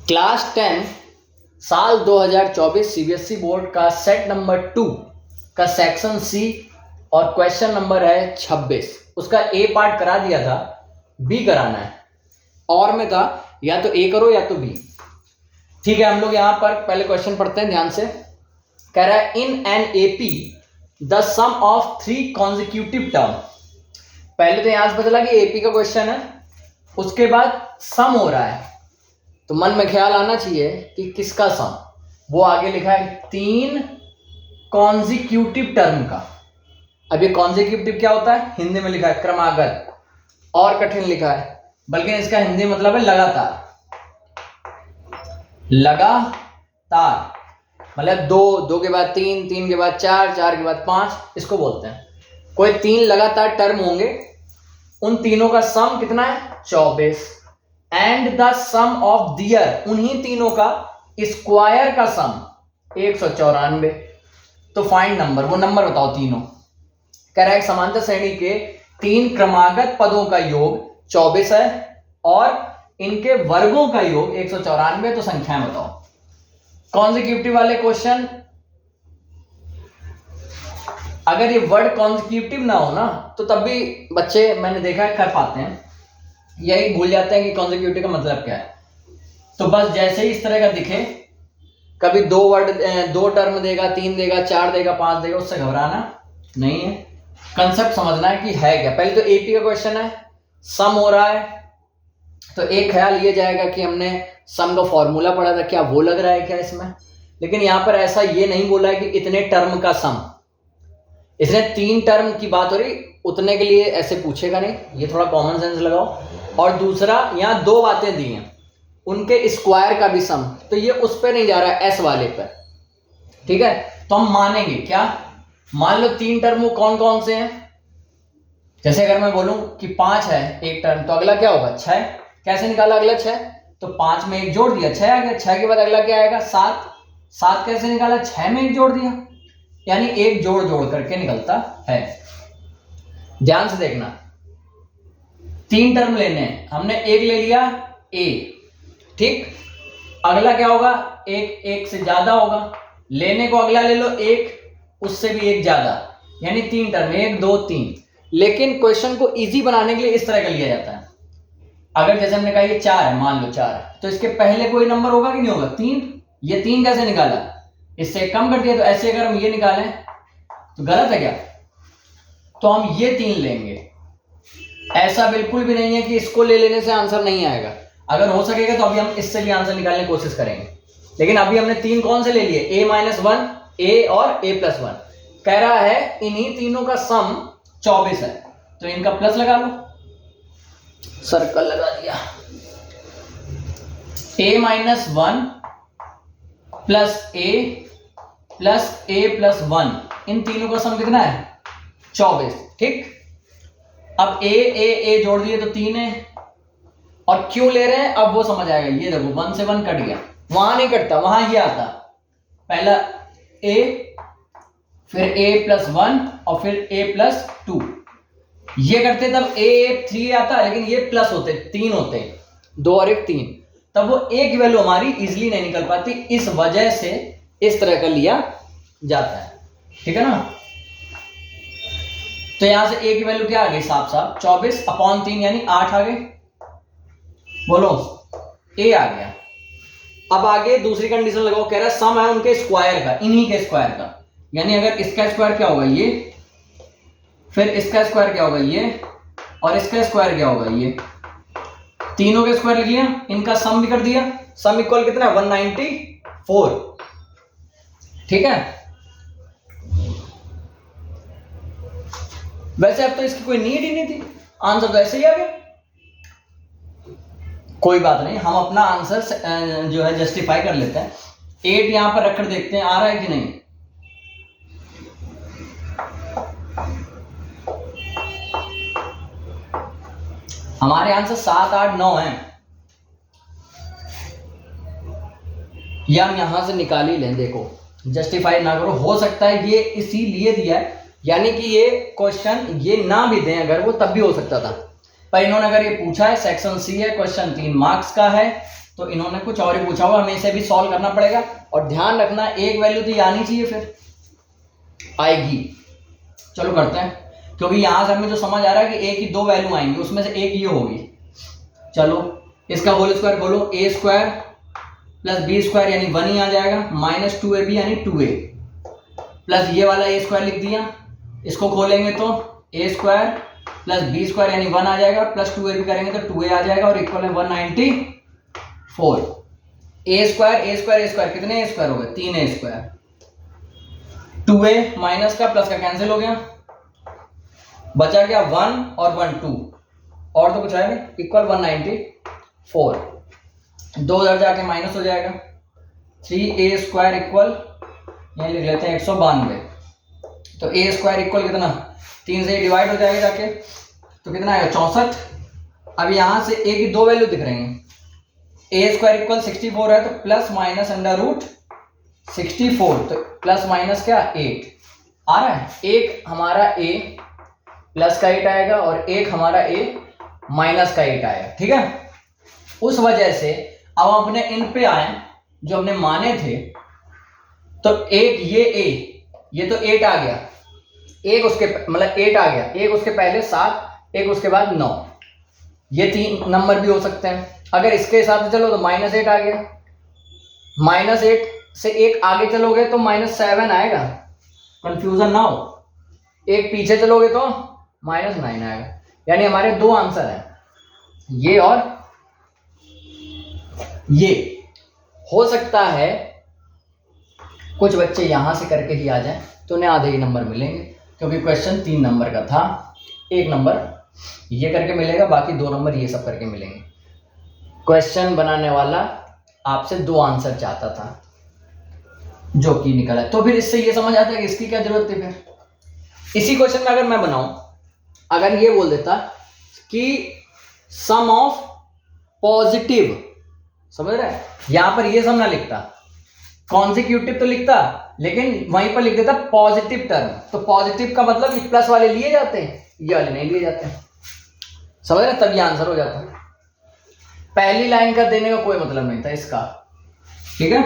Class 10 साल 2024 CBSE board का set number 2 का सेक्शन सी और क्वेश्चन नंबर है 26। उसका ए पार्ट करा दिया था, बी कराना है और में था या तो ए करो या तो बी। ठीक है, हम लोग यहां पर पहले क्वेश्चन पढ़ते हैं ध्यान से। कह रहा है in an AP the sum of 3 consecutive term. पहले तो यहां से पता चला कि एपी का क्वेश्चन है, उसके बाद सम हो रहा है तो मन में ख्याल आना चाहिए कि किसका सम। वो आगे लिखा है 3 कॉन्जिक्यूटिव टर्म का। अब ये कॉन्जिक्यूटिव क्या होता है? हिंदी में लिखा है क्रमागत, और कठिन लिखा है, बल्कि इसका हिंदी मतलब है लगातार। लगातार मतलब दो के बाद तीन के बाद चार के बाद 5, इसको बोलते हैं। कोई 3 लगातार टर्म होंगे, उन तीनों का सम कितना है? 24। And the sum of their, उन्हीं तीनों का स्क्वायर का सम 194। तो फाइंड नंबर, वो नंबर बताओ तीनों। कह रहा है समांतर श्रेणी के 3 क्रमागत पदों का योग 24 है और इनके वर्गों का योग 194। तो संख्याएं बताओ। कॉन्जिक्यूटिव वाले क्वेश्चन, अगर ये वर्ड कॉन्जिक्यूटिव ना हो ना तो तब भी बच्चे मैंने देखा है कर पाते हैं, यही भूल जाते हैं कि कॉन्जिक्यूटिव का मतलब क्या है। तो बस जैसे ही इस तरह का दिखे, कभी 2 टर्म देगा, 3 देगा, 4 देगा, 5 देगा, उससे घबराना नहीं है। कंसेप्ट समझना है कि है क्या। पहले तो एपी का क्वेश्चन है, सम हो रहा है, तो एक ख्याल ये जाएगा कि हमने सम का फॉर्मूला पढ़ा था, क्या वो लग रहा है क्या इसमें। लेकिन यहां पर ऐसा ये नहीं बोला है कि इतने टर्म का सम, इसने 3 टर्म की बात हो रही, उतने के लिए ऐसे पूछेगा नहीं, ये थोड़ा कॉमन सेंस लगाओ। और दूसरा, यहां 2 बातें दी हैं, उनके स्क्वायर का भी सम, तो ये उस पर नहीं जा रहा है, एस वाले पर। ठीक है, तो हम मानेंगे क्या? मान लो 3 टर्म वो कौन कौन से हैं। जैसे अगर मैं बोलूं कि 5 है एक टर्म, तो अगला क्या होगा? 6। कैसे निकाला अगला 6? तो 5 में 1 जोड़ दिया, 6 आ गया। 6 के बाद अगला क्या आएगा? 7। 7 कैसे निकाला? 6 में 1 जोड़ दिया, यानी एक जोड़ करके निकलता है। ध्यान से देखना, 3 टर्म लेने हैं, हमने एक ले लिया ए, ठीक। अगला क्या होगा? एक से ज्यादा होगा, लेने को अगला ले लो एक, उससे भी एक ज्यादा, यानी 3 टर्म, 1 2 3। लेकिन क्वेश्चन को इजी बनाने के लिए इस तरह का लिया जाता है। अगर जैसे हमने कहा ये 4 है, मान लो 4 है, तो इसके पहले कोई नंबर होगा कि नहीं होगा? 3। ये 3 कैसे निकाला? इससे कम कर दिया। तो ऐसे अगर हम ये निकालें तो गलत है क्या? तो हम ये 3 लेंगे। ऐसा बिल्कुल भी नहीं है कि इसको ले लेने से आंसर नहीं आएगा। अगर हो सकेगा तो अभी हम इससे भी आंसर निकालने की कोशिश करेंगे। लेकिन अभी हमने 3 कौन से ले लिए? a-1, a और a+1। कह रहा है इन्हीं तीनों का सम 24 है, तो इनका प्लस लगा लो, सर्कल लगा दिया। a-1 प्लस a+1, इन तीनों का सम कितना है? 24। ठीक, अब ए जोड़ दिए तो 3 है, और क्यों ले रहे हैं अब वो समझ आएगा। ये देखो 1 से 1 कट गया, वहां नहीं कटता, वहां ये आता, पहला a, फिर a+1 और फिर a+2। ये करते तब a3 आता, लेकिन ये प्लस होते 3 होते, 2 और 1 3, तब वो एक वैल्यू हमारी इजीली नहीं निकल पाती। इस वजह से इस तरह का लिया जाता है, ठीक है ना। तो यहां से a की वैल्यू क्या आ गई? साफ 24/3, यानी 8 आ गए। बोलो, a आ गया। अब आगे दूसरी कंडीशन लगाओ। कह रहा है सम है उनके स्क्वायर का, इन्हीं के स्क्वायर का, यानी अगर इसका स्क्वायर क्या होगा? ये, फिर इसका स्क्वायर क्या होगा? ये, और इसका स्क्वायर क्या होगा? ये। तीनों के स्क्वायर लिख लिया, इनका सम भी कर दिया। सम इक्वल कितना है? 194। ठीक है, वैसे अब तो इसकी कोई नीड ही नहीं थी, आंसर तो ऐसे ही आ गया। कोई बात नहीं, हम अपना आंसर जो है जस्टिफाई कर लेते हैं। 8 यहां पर रखकर देखते हैं आ रहा है कि नहीं। हमारे आंसर 7 8 9 है, या हम यहां से निकाल ही लें। देखो, जस्टिफाई ना करो, हो सकता है ये इसीलिए दिया है, यानी कि ये क्वेश्चन ये ना भी दें अगर वो, तब भी हो सकता था। पर इन्होंने अगर ये पूछा है, सेक्शन सी है, क्वेश्चन 3 मार्क्स का है, तो इन्होंने कुछ और ही पूछा हुआ, हमें इसे भी सॉल्व करना पड़ेगा। और ध्यान रखना एक वैल्यू तो ये आनी चाहिए, फिर आएगी। चलो करते हैं, क्योंकि यहां से हमें जो समझ आ रहा है कि ए की 2 वैल्यू आएंगी, उसमें से एक ये होगी। चलो इसका होल स्क्वायर बोलो, ए स्क्वायर प्लस बी स्क्वायर यानी 1 ही आ जाएगा, माइनस 2ab यानी 2a, प्लस ये वाला ए स्क्वायर लिख दिया। इसको खोलेंगे तो ए स्क्वायर प्लस बी स्क्वायर यानी 1 आ जाएगा, प्लस 2ab करेंगे तो 2a आ जाएगा, और इक्वल है 194। ए स्क्वायर ए स्क्वायर ए स्क्वायर, कितने ए स्क्वायर हो गए? 3 ए स्क्वायर। 2a माइनस का प्लस का कैंसिल हो गया, बचा क्या 1 और 1 2, और तो कुछ है नहीं, इक्वल 194। 2 उधर जाके माइनस हो जाएगा, 3a स्क्वायर इक्वल यहां लिख लेते हैं 192। तो ए स्क्वायर इक्वल कितना, 3 से डिवाइड हो जाएगा जाके, तो कितना आएगा 64। अब यहां से ए की 2 वैल्यू दिख रही हैं, ए स्क्वायर इक्वल 64 है, तो प्लस माइनस अंडर रूट 64, तो प्लस माइनस क्या 8 आ रहा है। एक हमारा ए प्लस का 8 आएगा और एक हमारा ए माइनस का 8 आएगा, ठीक है। उस वजह से अब हम अपने इन पे आए जो हमने माने थे, तो एक ये तो 8 आ गया, एक उसके मतलब 8 आ गया, एक उसके पहले 7, एक उसके बाद 9, ये 3 नंबर भी हो सकते हैं। अगर इसके हिसाब से चलो तो -8 आ गया, -8 से एक आगे चलोगे तो -7 आएगा, कंफ्यूजन ना हो। एक पीछे चलोगे तो -9 आएगा। यानी हमारे 2 आंसर हैं, ये और ये। हो सकता है कुछ बच्चे यहां से करके ही आ जाएं, तो उन्हें आधे ही नंबर मिलेंगे, क्योंकि क्वेश्चन 3 नंबर का था। 1 नंबर ये करके मिलेगा, बाकी 2 नंबर ये सब करके मिलेंगे। क्वेश्चन बनाने वाला आपसे 2 आंसर चाहता था, जो कि निकला। तो फिर इससे ये समझ आता है कि इसकी क्या जरूरत है। फिर इसी क्वेश्चन में अगर मैं बनाऊं, अगर ये बोल देता कि सम ऑफ पॉजिटिव, समझ रहे हैं, यहां पर ये सम ना लिखता, कॉन्जिक्यूटिव तो लिखता, लेकिन वहीं पर लिख देता पॉजिटिव टर्म। तो पॉजिटिव का मतलब ये प्लस वाले लिए जाते हैं, ये वाले नहीं लिए जाते हैं, समझ रहे, तब ये आंसर हो जाता है। पहली लाइन का देने का कोई मतलब नहीं था इसका, ठीक है।